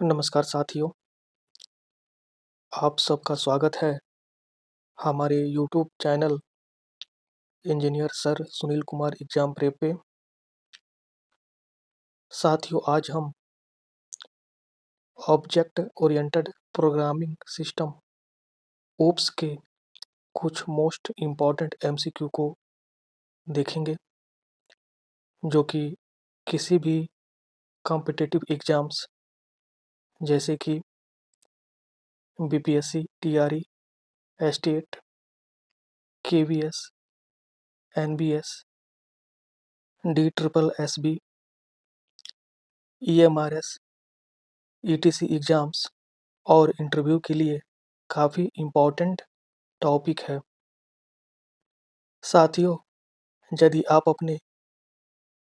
नमस्कार साथियों, आप सबका स्वागत है हमारे YouTube channel engineer sir Sunil Kumar exam prep पे। साथियों, आज हम object oriented programming system OOPs के कुछ मोस्ट इम्पॉर्टेंट एमसीक्यू को देखेंगे, जो कि किसी भी कॉम्पिटिटिव एग्जाम्स जैसे कि BPSC, TRE, STET, KVS, NBS, D triple SB, EMRS, ETC exams और इंटरव्यू के लिए काफ़ी इम्पोर्टेंट टॉपिक है। साथियों, यदि आप अपने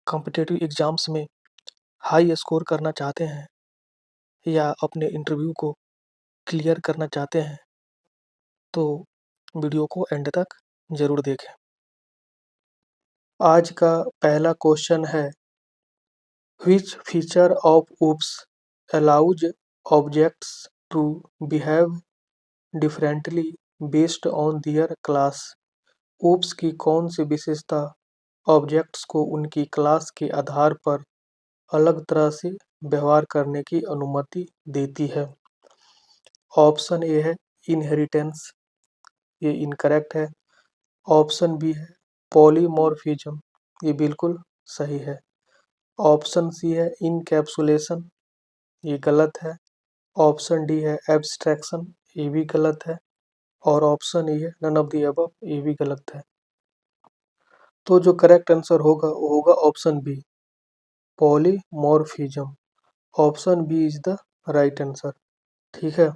कॉम्पिटिटिव एग्जाम्स में हाई स्कोर करना चाहते हैं या अपने इंटरव्यू को क्लियर करना चाहते हैं तो वीडियो को एंड तक ज़रूर देखें। आज का पहला क्वेश्चन है, which feature of oops allows objects to behave differently based on their class। oops की कौन सी विशेषता ऑब्जेक्ट्स को उनकी क्लास के आधार पर अलग तरह से व्यवहार करने की अनुमति देती है। ऑप्शन ए है इनहेरिटेंस, ये इनकरेक्ट है। ऑप्शन बी है पॉलीमॉर्फिज्म, ये बिल्कुल सही है। ऑप्शन सी है इनकैप्सुलेशन, ये गलत है। ऑप्शन डी है एब्स्ट्रैक्शन, ये भी गलत है। और ऑप्शन ई है नन ऑफ द अबव, ये भी गलत है। तो जो करेक्ट आंसर होगा वो होगा option B, polymorphism. Option B is the right answer. ठीक है।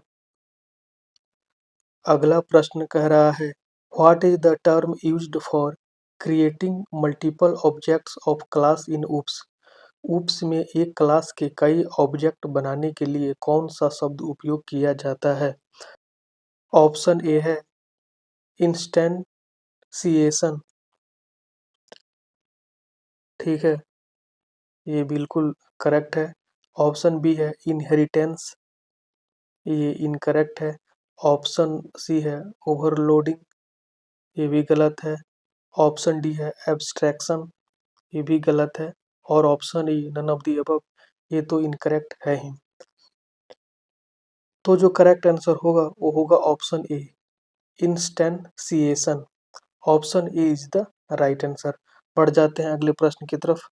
अगला प्रश्न कह रहा है, what is the term used for creating multiple objects of class in oops। oops में एक क्लास के कई ऑब्जेक्ट बनाने के लिए कौन सा शब्द उपयोग किया जाता है। ऑप्शन ए है इंस्टेंसिएशन, ठीक है, ये बिल्कुल करेक्ट है। ऑप्शन बी है इनहेरिटेंस, ये इनकरेक्ट है। ऑप्शन सी है ओवरलोडिंग, ये भी गलत है। ऑप्शन डी है एब्स्ट्रैक्शन, ये भी गलत है। और option E none of the above, ये तो इनकरेक्ट है ही। तो जो करेक्ट आंसर होगा वो होगा option A, instantiation. Option A is the right answer. बढ़ जाते हैं अगले प्रश्न की तरफ।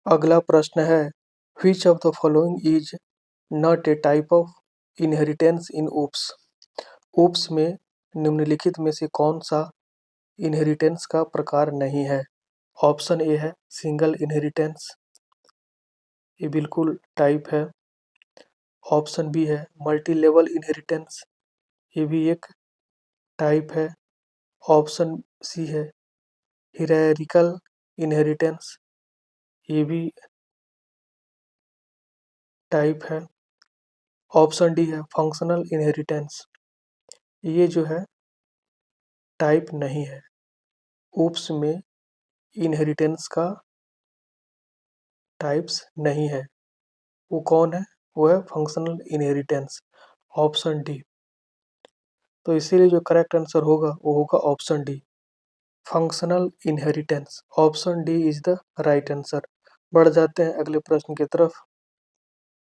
अगला प्रश्न है, which of the following is not a type of inheritance in oops। oops में निम्नलिखित में से कौन सा इनहेरिटेंस का प्रकार नहीं है। ऑप्शन ए है सिंगल इनहेरिटेंस, ये बिल्कुल टाइप है। ऑप्शन बी है मल्टी लेवल इनहेरिटेंस, ये भी एक टाइप है। ऑप्शन सी है हिरारिकल इनहेरिटेंस, ये भी टाइप है। ऑप्शन डी है फंक्शनल इनहेरिटेंस, ये जो है टाइप नहीं है। oops में इनहेरिटेंस का टाइप्स नहीं है। वो कौन है? वो है फंक्शनल इनहेरिटेंस, ऑप्शन डी। तो इसीलिए जो करेक्ट आंसर होगा वो होगा option D, functional inheritance. Option D is the right answer. बढ़ जाते हैं अगले प्रश्न की तरफ।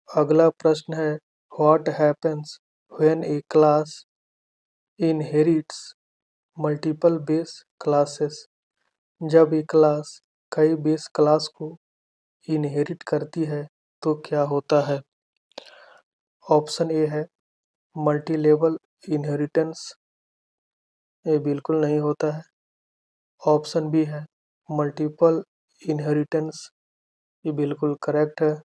अगला प्रश्न है, what happens when A class inherits multiple base classes. जब एक क्लास कई बेस क्लास को इनहेरिट करती है तो क्या होता है। ऑप्शन ए है मल्टी लेवल इनहेरिटेंस, ये बिल्कुल नहीं होता है। ऑप्शन बी है मल्टीपल इनहेरिटेंस, ये बिल्कुल करेक्ट है।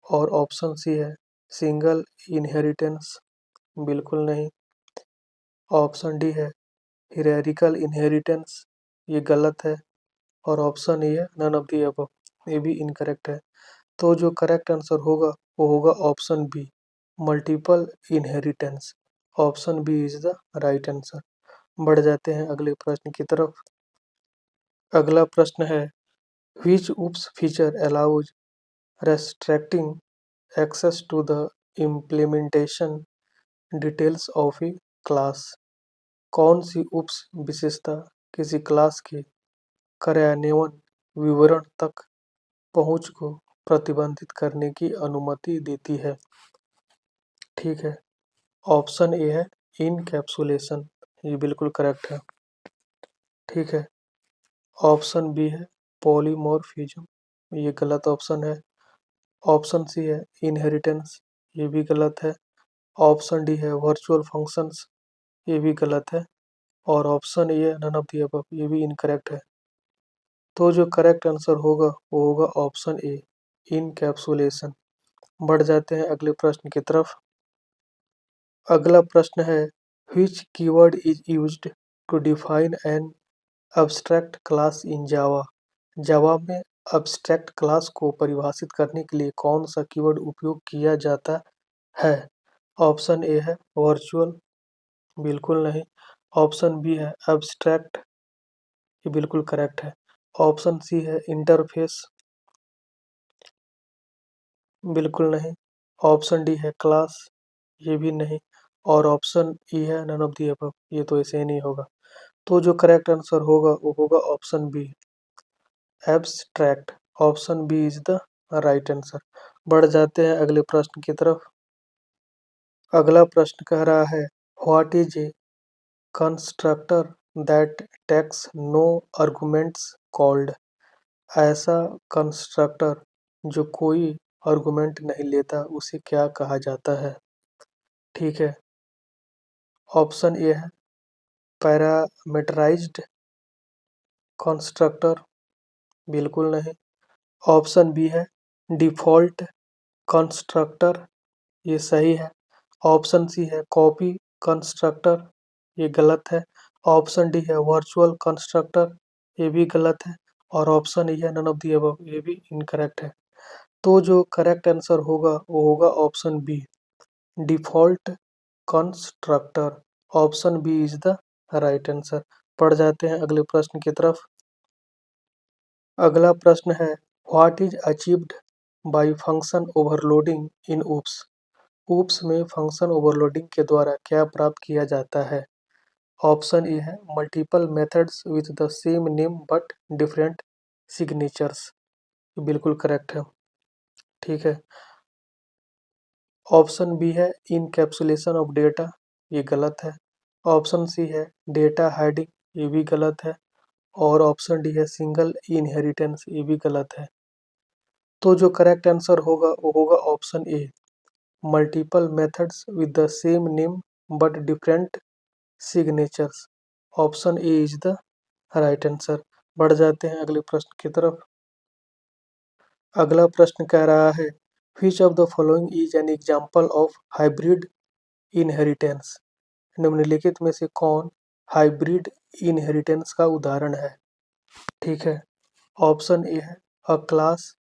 और ऑप्शन सी है सिंगल इनहेरिटेंस, बिल्कुल नहीं। ऑप्शन डी है हिरारिकल इनहेरिटेंस, ये गलत है। और ऑप्शन ई है नन ऑफ दी अबव, ये भी इनकरेक्ट है। तो जो करेक्ट आंसर होगा वो होगा option B, multiple inheritance. Option B is the right answer. बढ़ जाते हैं अगले प्रश्न की तरफ। अगला प्रश्न है, which oops feature allows restricting access to the implementation details of a class। कौन सी उप विशेषता किसी क्लास के कार्यान्वयन विवरण तक पहुंच को प्रतिबंधित करने की अनुमति देती है? ठीक है, ऑप्शन ए है इनकैप्सुलेशन, ये बिल्कुल करेक्ट है। ठीक है, ऑप्शन बी है पॉलीमॉर्फिज्म, ये गलत ऑप्शन है। ऑप्शन सी है इनहेरिटेंस, ये भी गलत है। ऑप्शन डी है वर्चुअल फंक्शंस, ये भी गलत है। और ऑप्शन ए है नन ऑफ द अबव, ये भी इनकरेक्ट है। तो जो करेक्ट आंसर होगा वो होगा ऑप्शन ए इनकैप्सुलेशन। बढ़ जाते हैं अगले प्रश्न की तरफ। अगला प्रश्न है which keyword is used to define an abstract class in Java. Java में अब्स्ट्रैक्ट क्लास को परिभाषित करने के लिए कौन सा कीवर्ड उपयोग किया जाता है? ऑप्शन ए है वर्चुअल, बिल्कुल नहीं। ऑप्शन बी है अब्स्ट्रैक्ट, ये बिल्कुल करेक्ट है। ऑप्शन सी है इंटरफेस, बिल्कुल नहीं। ऑप्शन डी है क्लास, ये भी नहीं। और ऑप्शन ई है नन ऑफ दी अबव, ये तो ऐसे ही नहीं होगा। तो जो करेक्ट आंसर होगा वो होगा option B abstract. Option B is the right answer. बढ़ जाते हैं अगले प्रश्न की तरफ। अगला प्रश्न कह रहा है what is a constructor that takes no arguments called. ऐसा कंस्ट्रक्टर जो कोई आर्गुमेंट नहीं लेता उसे क्या कहा जाता है? ठीक है, ऑप्शन ए है पैरामीटराइज्ड कंस्ट्रक्टर, बिल्कुल नहीं। ऑप्शन बी है डिफ़ॉल्ट कंस्ट्रक्टर, ये सही है। ऑप्शन सी है कॉपी कंस्ट्रक्टर, ये गलत है। ऑप्शन डी है वर्चुअल कंस्ट्रक्टर, ये भी गलत है। और ऑप्शन ई है नन ऑफ दी अबव, ये भी इनकरेक्ट है। तो जो करेक्ट आंसर होगा वो होगा option B default constructor. Option B is the right answer. पढ़ जाते हैं अगले प्रश्न की तरफ। अगला प्रश्न है what is achieved by function overloading in oops. Oops में फंक्शन ओवरलोडिंग के द्वारा क्या प्राप्त किया जाता है? ऑप्शन ए है multiple methods with the same name but different signatures, बिल्कुल करेक्ट है। ठीक है, ऑप्शन बी है इनकैप्सुलेशन ऑफ डेटा, ये गलत है। ऑप्शन सी है डेटा हाइडिंग, ये भी गलत है। और ऑप्शन डी है सिंगल इनहेरिटेंस, ये भी गलत है। तो जो करेक्ट आंसर होगा वो होगा option A multiple methods with the same name but different signatures. Option A is the right answer. बढ़ जाते हैं अगले प्रश्न की तरफ। अगला प्रश्न कह रहा है which of the following is an example of hybrid inheritance. निम्नलिखित में से कौन हाइब्रिड इनहेरिटेंस का उदाहरण है? ठीक है, ऑप्शन ए है अ class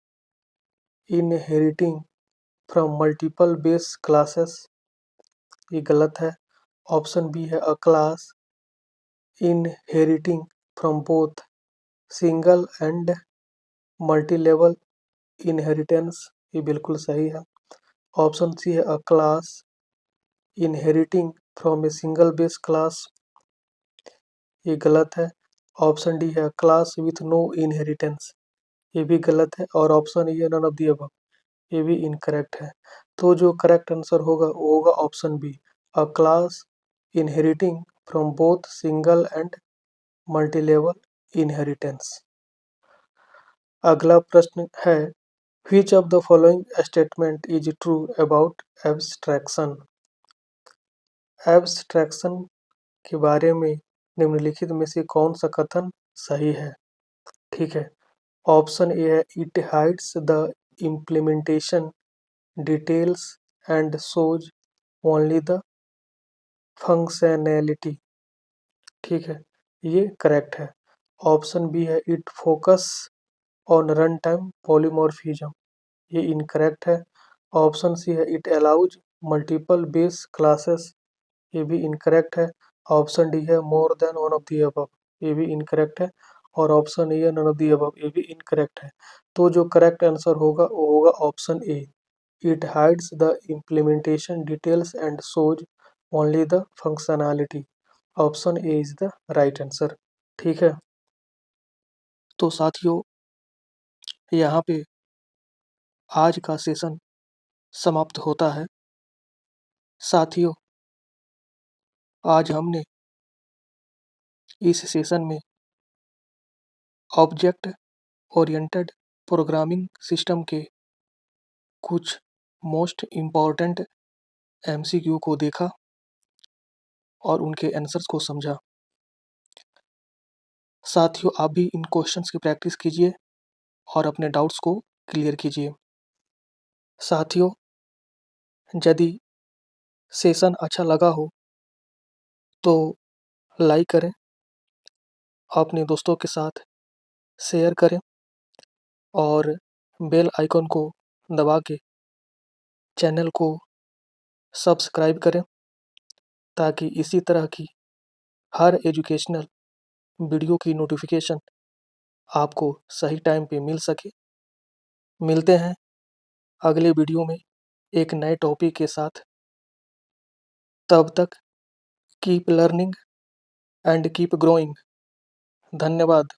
inheriting from multiple base classes, ये गलत है। ऑप्शन बी है अ class inheriting from both single and multi level inheritance, ये बिल्कुल सही है। ऑप्शन सी है अ class inheriting from a single base class, ये गलत है। ऑप्शन डी है क्लास विथ नो इनहेरिटेंस, ये भी गलत है। और ऑप्शन ई है नन ऑफ दी अबव, ये भी इनकरेक्ट है। तो जो करेक्ट आंसर होगा वो होगा option be a class inheriting from both single and multilevel inheritance. अगला प्रश्न है which of the following statement is true about abstraction. Abstraction के बारे में निम्नलिखित में से कौन सा कथन सही है? ठीक है, ऑप्शन ए है it hides the implementation details and shows only the functionality, ठीक है, ये करेक्ट है। ऑप्शन बी है it focus on run time polymorphism, ये इनकरेक्ट है। ऑप्शन सी है it allows multiple base classes, ये भी इनकरेक्ट है। ऑप्शन डी है more than one of the above, ये भी इनकरेक्ट है। और option A none of the above, ये भी इनकरेक्ट है। तो जो करेक्ट आंसर होगा वो होगा option A, it hides the implementation details and shows only the functionality. Option A is the right answer. ठीक है, तो साथियों यहाँ पे आज का सेशन समाप्त होता है। साथियों, आज हमने इस सेशन में ऑब्जेक्ट ओरिएंटेड प्रोग्रामिंग सिस्टम के कुछ मोस्ट इम्पॉर्टेंट एमसीक्यू को देखा और उनके आंसर्स को समझा। साथियों, आप भी इन क्वेश्चंस की प्रैक्टिस कीजिए और अपने डाउट्स को क्लियर कीजिए। साथियों, यदि सेशन अच्छा लगा हो तो लाइक करें, अपने दोस्तों के साथ शेयर करें और बेल आइकन को दबा के चैनल को सब्सक्राइब करें ताकि इसी तरह की हर एजुकेशनल वीडियो की नोटिफिकेशन आपको सही टाइम पे मिल सके। मिलते हैं अगले वीडियो में एक नए टॉपिक के साथ। तब तक keep learning and keep growing. धन्यवाद।